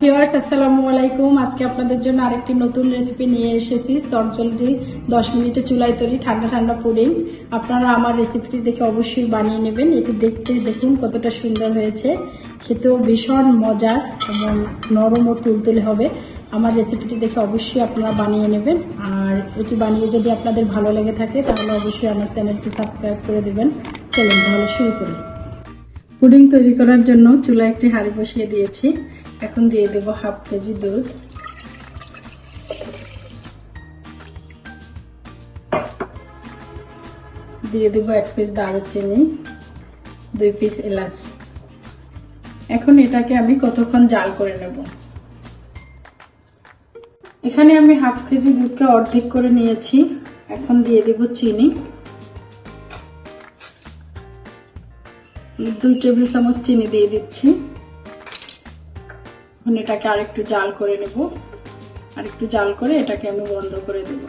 Viewers আসসালামু আলাইকুম। আজকে আপনাদের জন্য আরেকটি নতুন রেসিপি নিয়ে এসেছি। চটজলদি 10 মিনিটে চুলায় তৈরি ঠান্ডা ঠান্ডা পুডিং। আপনারা আমার রেসিপিটি দেখে অবশ্যই বানিয়ে নেবেন। এটি দেখতে দেখুন কতটা সুন্দর হয়েছে, খেতেও ভীষণ মজার এবং নরম ও তুলতুলে হবে। আমার রেসিপিটি দেখে অবশ্যই আপনারা বানিয়ে নেবেন। আর এটি বানিয়ে যদি আপনাদের ভালো লেগে থাকে তাহলে অবশ্যই আমার চ্যানেলটি সাবস্ক্রাইব করে দেবেন। চলুন তাহলে শুরু করি। পুডিং তৈরি করার জন্য চুলায় একটি হাঁড়ি বসিয়ে দিয়েছি। এখন দিয়ে দেব হাফ কেজি দুধ, দিয়ে দেব 1 পিস দারুচিনি, 2 পিস এলাচ। এখন এটাকে আমি কতক্ষণ জাল করে নেব। এখানে আমি হাফ কেজি দুধকে অর্ধেক করে নিয়েছি। এখন দিয়ে দেব চিনি, 2 টেবিল চামচ চিনি দিয়ে দিচ্ছি। এটাকে আরেকটু জাল করে নেব। আরেকটু জাল করে এটাকে আমি বন্ধ করে দেব।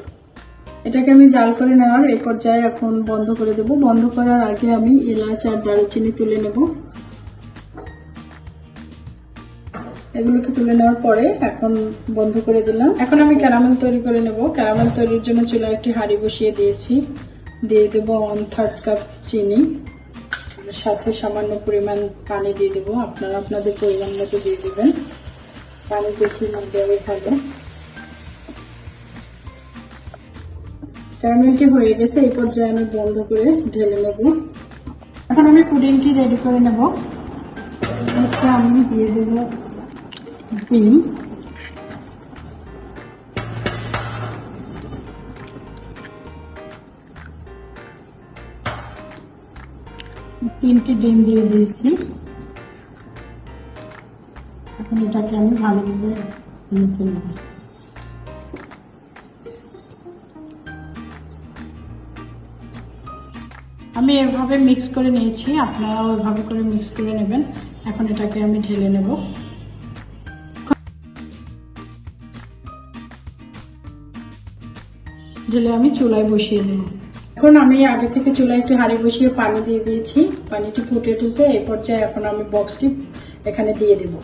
এটাকে আমি জাল করে নেওয়ার এই পর্যায়ে এখন বন্ধ করে দেব। বন্ধ করার আগে আমি এলাচ আর দারুচিনি তুলে নেব। এগুলোকে তুলে নেওয়ার পরে এখন বন্ধ করে দিলাম। এখন আমি ক্যারামেল তৈরি করে নেব। ক্যারামেল তৈরির জন্য চুলায় একটি হাঁড়ি বসিয়ে দিয়েছি। দিয়ে দেব 1/3 কাপ চিনি, সাথে সামান্য পরিমাণ পানি দিয়ে দেব। আপনারা আপনাদের পরিমাণ মতো দিয়ে দেবেন। পানি বেশি না দেওয়াই ভালো। ক্যারামেলটি হয়ে গেছে, এই পর্যায়ে আমি বন্ধ করে ঢেলে নেব। এখন আমি পুডিংটি রেডি করে নেব। আমি দিয়ে দেব ডিম, তিনটি ডিম দিয়ে দিয়েছি। এখন এটাকে আমি ভালোভাবে মেখে নেব। আমি এভাবে মিক্স করে নিয়েছি, আপনারাও এভাবে করে মিক্স করে নেবেন। এখন এটাকে আমি ঢেলে নেব। ঢেলে আমি চুলায় বসিয়ে দেব। এখন আমি আগে থেকে চুলায় একটি হাঁড়ি বসিয়ে পানি দিয়ে দিয়েছি। পানিটি ফুটে উঠেছে, এই পর্যায়ে এখন আমি বক্সটি এখানে দিয়ে দেব।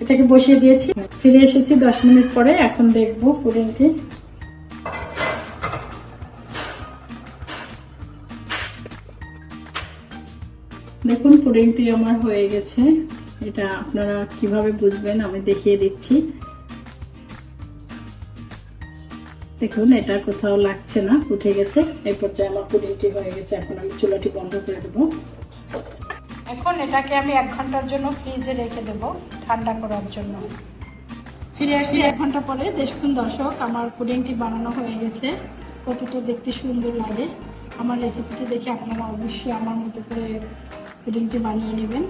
এটাকে বসিয়ে দিয়েছি। ফিরে এসেছি 10 মিনিট পরে। এখন দেখবো পুডিংটি। দেখুন পুডিংটি আমার হয়ে গেছে। এটা আপনারা কিভাবে বুঝবেন আমি দেখিয়ে দিচ্ছি। দেখুন এটা কোথাও লাগছে না, উঠে গেছে। এই পর্যায়ে আমার পুডিংটি হয়ে গেছে। এখন আমি চুলাটি বন্ধ করে দেব। এখন এটাকে আমি 1 ঘন্টার জন্য ফ্রিজে রেখে দেব ঠান্ডা করার জন্য। ফিরে আসছি 1 ঘন্টা পরে। দেখুন দর্শক, আমার পুডিংটি বানানো হয়ে গেছে। কতটা দেখতে সুন্দর লাগে। আমার রেসিপিটি দেখে আপনারা অবশ্যই আমার মতো করে পুডিংটি বানিয়ে নেবেন।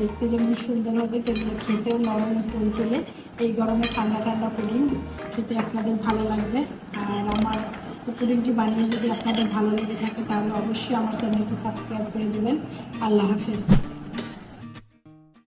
দেখতে যেমন সুন্দর হবে তেমনি খেতেও নরম তুলতুলে। এই গরমে ঠান্ডা ঠান্ডা পুডিং খেতে আপনাদের ভালো লাগবে। আর আমার পুডিংটি বানিয়ে যদি আপনাদের ভালো লেগে থাকে তাহলে অবশ্যই আমার চ্যানেলটি সাবস্ক্রাইব করে দেবেন। আল্লাহ হাফেজ।